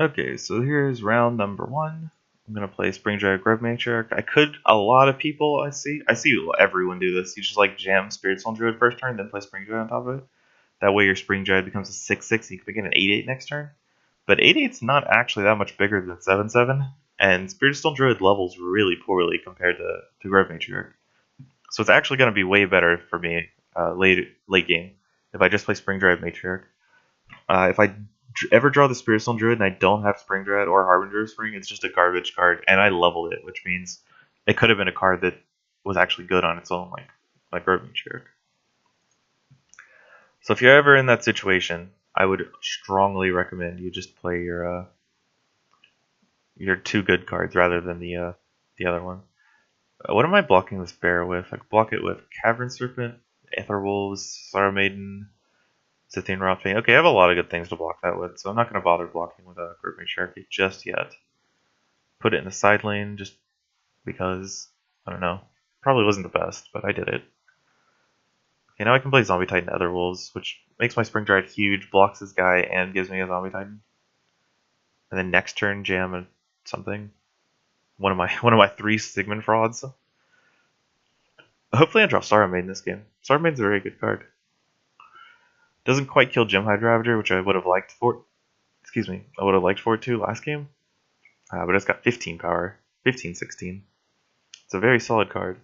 Okay, so here's round number 1. I'm gonna play Spring Drag Grove Matriarch. A lot of people I see everyone do this. You just like jam Spiritual Druid first turn, then play Spring Drag on top of it. That way your Spring Drag becomes a 6/6, and you can begin an 8/8 next turn. But 8/8's not actually that much bigger than 7/7, and Spiritual Druid levels really poorly compared to Grove Matriarch. So it's actually gonna be way better for me late game if I just play Spring Drag Matriarch. If I ever draw the Spiritual Druid and I don't have Spring Dread or Harbinger of Spring, it's just a garbage card, and I leveled it, which means it could have been a card that was actually good on its own, like Urban Shirk. So if you're ever in that situation, I would strongly recommend you just play your two good cards rather than the other one. What am I blocking this bear with? I could block it with Cavern Serpent, Aether Wolves, Sorrow Maiden, Scythian Rotfiend. Okay, I have a lot of good things to block that with, so I'm not going to bother blocking with a Grouping Cherokee just yet. Put it in the side lane just because, I don't know, probably wasn't the best, but I did it. Okay, now I can play Zombie Titan Ether Wolves, which makes my Spring Drive huge, blocks this guy, and gives me a Zombie Titan. And then next turn jam something. One of my 3 Sigmund frauds. Hopefully I draw Sorrow Maiden this game. Sorrow Maiden's a very good card. Doesn't quite kill Gem Hydra Ravager, which I would have liked for. Excuse me, I would have liked for it too last game. But it's got 15 power, 15, 16. It's a very solid card.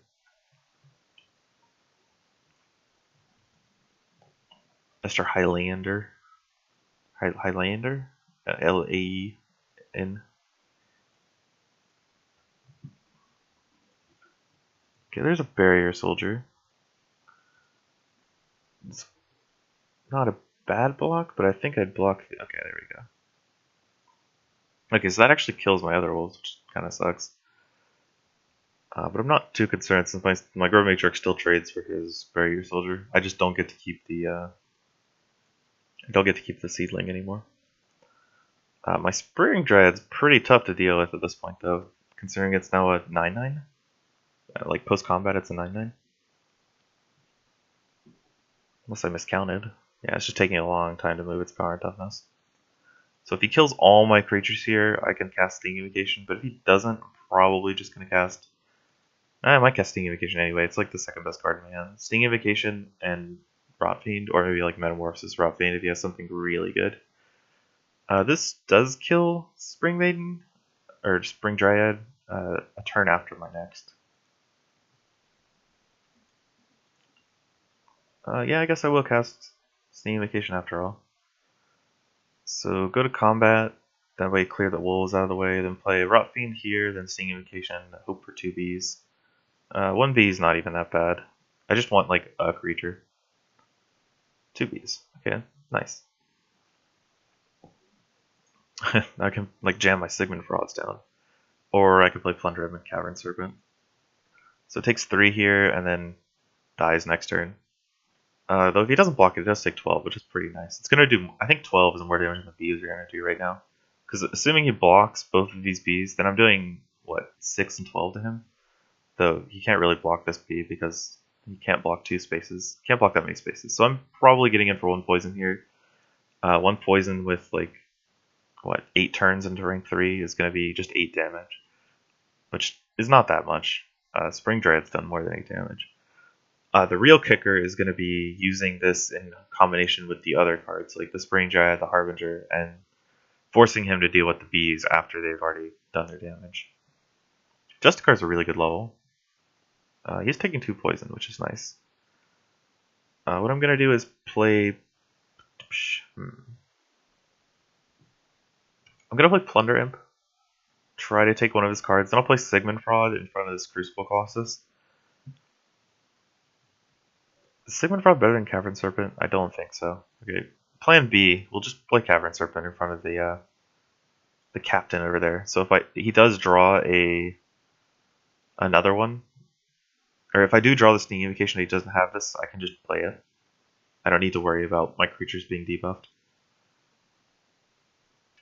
Mr. Highlander. Highlander? L-A-E-N. Okay, there's a barrier soldier. It's not a bad block, but I think I'd block. Okay, there we go. Okay, so that actually kills my other wolves, which kind of sucks. But I'm not too concerned since my Grove Matrix still trades for his barrier soldier. I just don't get to keep the seedling anymore. My Spring Dryad's pretty tough to deal with at this point, though, considering it's now a 9/9. Like post combat, it's a 9/9. Unless I miscounted. Yeah, it's just taking a long time to move its power and toughness. So if he kills all my creatures here, I can cast Sting Invocation, but if he doesn't, I'm probably just going to cast... I might cast Sting Invocation anyway, it's like the second best card in my hand. Sting Invocation and Rotfiend, or maybe like Metamorphosis Rotfiend if he has something really good. This does kill Spring Maiden, or Spring Dryad, a turn after my next. Yeah, I guess I will cast Sting Invocation after all. So go to combat, that way clear the wolves out of the way, then play Rotfiend here, then Sting Invocation, hope for 2 Bs. 1 B is not even that bad. I just want like a creature. 2 Bs. Okay, nice. I can like jam my Sigmund frauds down. Or I could play Plunder and Cavern Serpent. So it takes 3 here and then dies next turn. Though if he doesn't block it, it does take 12, which is pretty nice. It's gonna do, I think 12 is more damage than the Bs are gonna do right now. Because assuming he blocks both of these Bs, then I'm doing, what, 6 and 12 to him? Though he can't really block this B because he can't block 2 spaces. Can't block that many spaces. So I'm probably getting in for 1 poison here. 1 poison with like, what, 8 turns into rank 3 is gonna be just 8 damage. Which is not that much. Spring Dryad's done more than 8 damage. The real kicker is going to be using this in combination with the other cards, like the Spring Dryad, the Harbinger, and forcing him to deal with the bees after they've already done their damage. Justicar's a really good level. He's taking 2 poison, which is nice. What I'm going to do is play... I'm going to play Plunder Imp. Try to take one of his cards. Then I'll play Sigmund Fraud in front of this Crucible Colossus. Is Sigmund Fraud better than Cavern Serpent? I don't think so. Okay, plan B, we'll just play Cavern Serpent in front of the captain over there. So if he does draw another one, or if I do draw the Sting Invocation and he doesn't have this, I can just play it. I don't need to worry about my creatures being debuffed.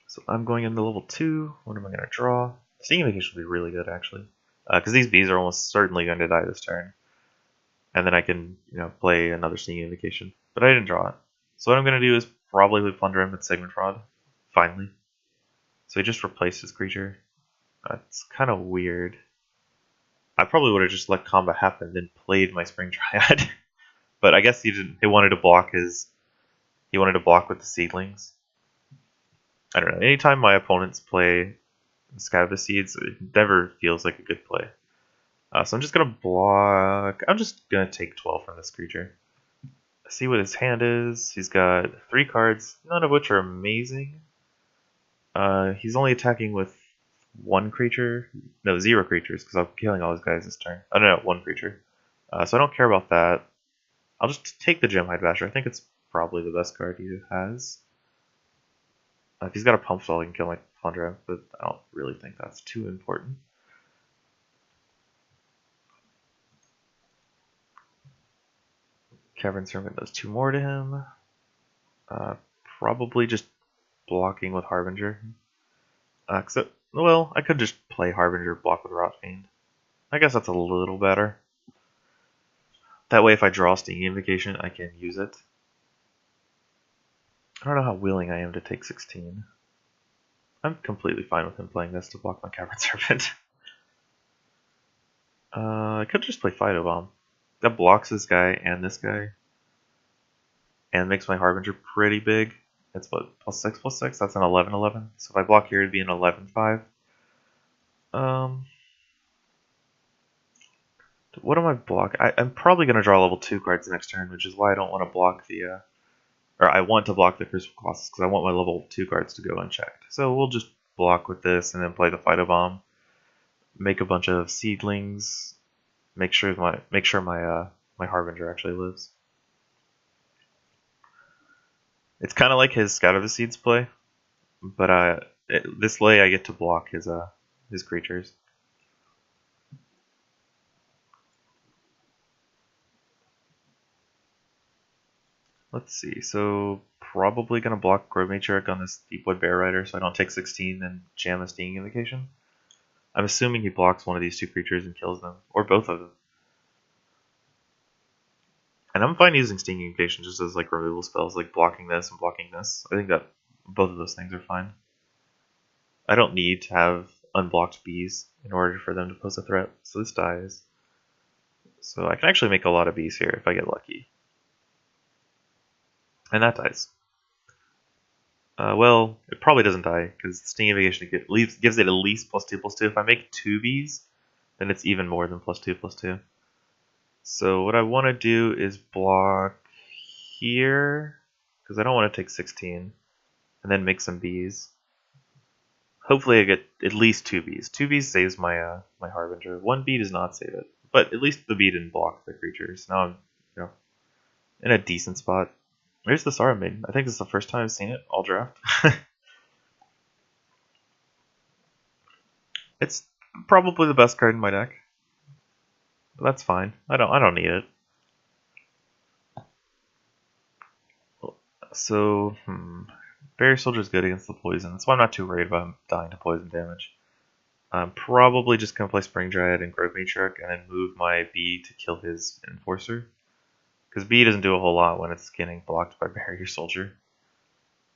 So I'm going into level 2. What am I going to draw? Sting Invocation will be really good, actually. Because these bees are almost certainly going to die this turn. And then I can, play another Sting Invocation. But I didn't draw it. So what I'm going to do is probably play Plunder Imp with Sigmund Fraud. Finally. So he just replaced his creature. It's kind of weird. I probably would have just let combat happen, then played my Spring Dryad. But I guess he didn't. He wanted to block his. He wanted to block with the seedlings. I don't know. Anytime my opponents play Scatter the Seeds, it never feels like a good play. So I'm just gonna block. I'm just gonna take 12 from this creature. See what his hand is. He's got 3 cards, none of which are amazing. He's only attacking with 1 creature. No, 0 creatures, because I'm killing all his guys this turn. I don't know, 1 creature. So I don't care about that. I'll just take the Gemhide Basher. I think it's probably the best card he has. If he's got a Pump Spell, he can kill my Plundra, but I don't really think that's too important. Cavern Servant does 2 more to him. Probably just blocking with Harbinger. Well, I could just play Harbinger, block with Rot Fiend. I guess that's a little better. That way, if I draw Stinging Invocation, I can use it. I don't know how willing I am to take 16. I'm completely fine with him playing this to block my Cavern Serpent. I could just play Fido Bomb. That blocks this guy, and makes my Harbinger pretty big. It's what, +6/+6? That's an 11/11. So if I block here, it'd be an 11/5. What am I blocking? I'm probably going to draw level 2 cards next turn, which is why I don't want to block the... or I want to block the Crucible Colossus, because I want my level 2 cards to go unchecked. So we'll just block with this, and then play the Fido Bomb. Make a bunch of Seedlings. Make sure my Harbinger actually lives. It's kind of like his Scatter the Seeds play, but this way I get to block his creatures. Let's see, so probably going to block Grove Matriarch on this Deepwood Bear Rider so I don't take 16 and jam a Stinging Invocation. I'm assuming he blocks one of these 2 creatures and kills them, or both of them. And I'm fine using Stinging Invocation just as like removal spells, like blocking this and blocking this. I think that both of those things are fine. I don't need to have unblocked bees in order for them to pose a threat, so this dies. So I can actually make a lot of bees here if I get lucky. And that dies. Well, it probably doesn't die, because Stinging Invocation gives it at least +2/+2. If I make 2 bees, then it's even more than +2/+2. So what I want to do is block here, because I don't want to take 16, and then make some bees. Hopefully I get at least 2 bees. 2 bees saves my my Harbinger. 1 bee does not save it, but at least the bee didn't block the creatures. Now I'm in a decent spot. There's the Sorrow Maiden. I think this is the first time I've seen it all draft. It's probably the best card in my deck. But that's fine. I don't need it. So, Barrier Soldier is good against the poison. That's why I'm not too worried about him dying to poison damage. I'm probably just going to play Spring Dryad and Grove Matriarch and then move my bee to kill his Enforcer. Because bee doesn't do a whole lot when it's getting blocked by Barrier Soldier.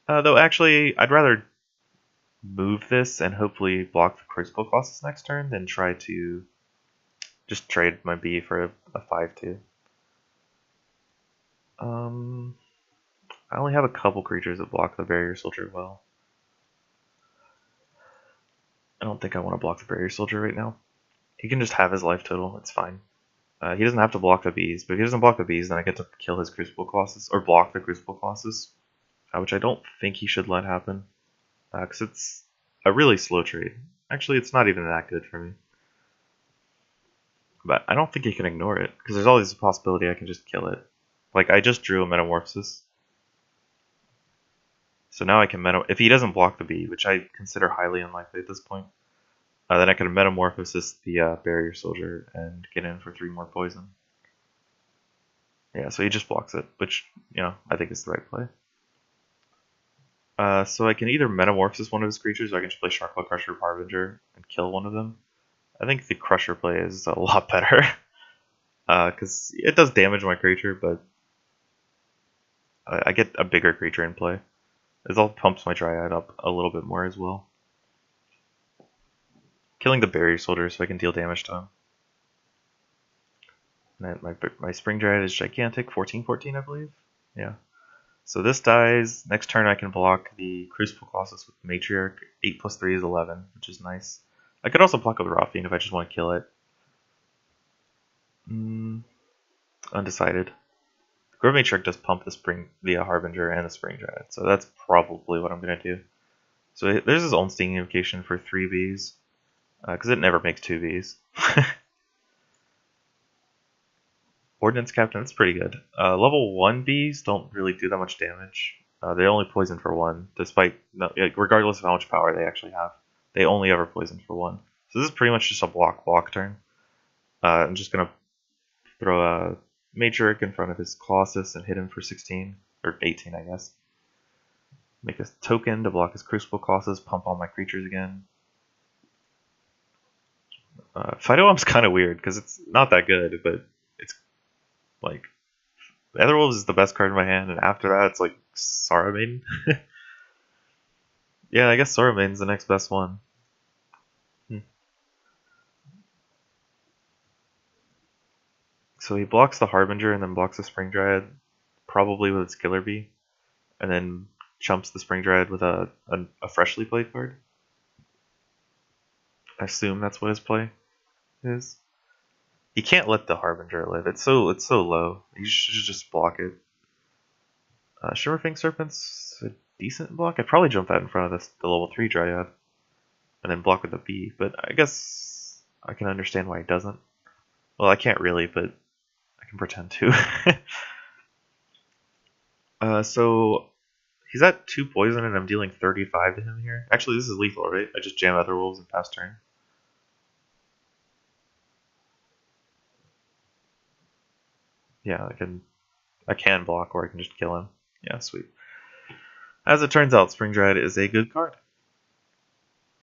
Though actually, I'd rather move this and hopefully block the Crucible Colossus next turn than try to just trade my bee for a 5/2. I only have a couple creatures that block the Barrier Soldier well. I don't think I want to block the Barrier Soldier right now. He can just have his life total, it's fine. He doesn't have to block the bees, but if he doesn't block the bees, then I get to kill his Crucible Colossus, or block the Crucible Colossus, which I don't think he should let happen, because it's a really slow trade. Actually, it's not even that good for me. But I don't think he can ignore it, because there's always a possibility I can just kill it. Like, I just drew a Metamorphosis. So now I can if he doesn't block the bee, which I consider highly unlikely at this point, then I can Metamorphosis the Barrier Soldier and get in for 3 more poison. Yeah, so he just blocks it, which, I think is the right play. So I can either Metamorphosis one of his creatures, or I can just play Sharkclaw Crusher Harbinger and kill one of them. I think the Crusher play is a lot better, because it does damage my creature, but I get a bigger creature in play. It all pumps my Dryad up a little bit more as well. killing the barrier soldier so I can deal damage to him. And my Spring Dryad is gigantic, 14/14 I believe. Yeah. So this dies. Next turn I can block the Crucible Colossus with Matriarch. 8 plus 3 is 11, which is nice. I could also block with Raw Fiend if I just want to kill it. Undecided. Grove Matriarch does pump the Harbinger and the Spring Dryad, so that's probably what I'm going to do. So there's his own Stinging Invocation for 3 Bs, because it never makes 2 Bs. Ordnance Captain, that's pretty good. Level 1 Bs don't really do that much damage. They only poison for 1, despite regardless of how much power they actually have. They only ever poison for 1. So this is pretty much just a block turn. I'm just going to throw a Matriarch in front of his Colossus and hit him for 16, or 18 I guess. Make a token to block his Crucible Colossus, pump all my creatures again. Phytoem's kind of weird, because it's not that good, but it's like... Etherwolves is the best card in my hand, and after that it's like Sorrow Maiden. Yeah, I guess Sorrow Maiden's the next best one. So he blocks the Harbinger and then blocks the Spring Dryad, probably with its Killer Bee, and then chumps the Spring Dryad with a freshly played card. I assume that's what his play is. He can't let the Harbinger live. It's so low. He should just block it. Shimmerfang Serpent's a decent block. I'd probably jump that in front of the level 3 Dryad, and then block with the Bee. But I guess I can understand why he doesn't. Well, I can't really, but I can pretend to. So he's at 2 poison, and I'm dealing 35 to him here. Actually, this is lethal, right? I just jam Etherwolves and pass turn. Yeah, I can block, or I can just kill him. Yeah, sweet. As it turns out, Spring Dryad is a good card.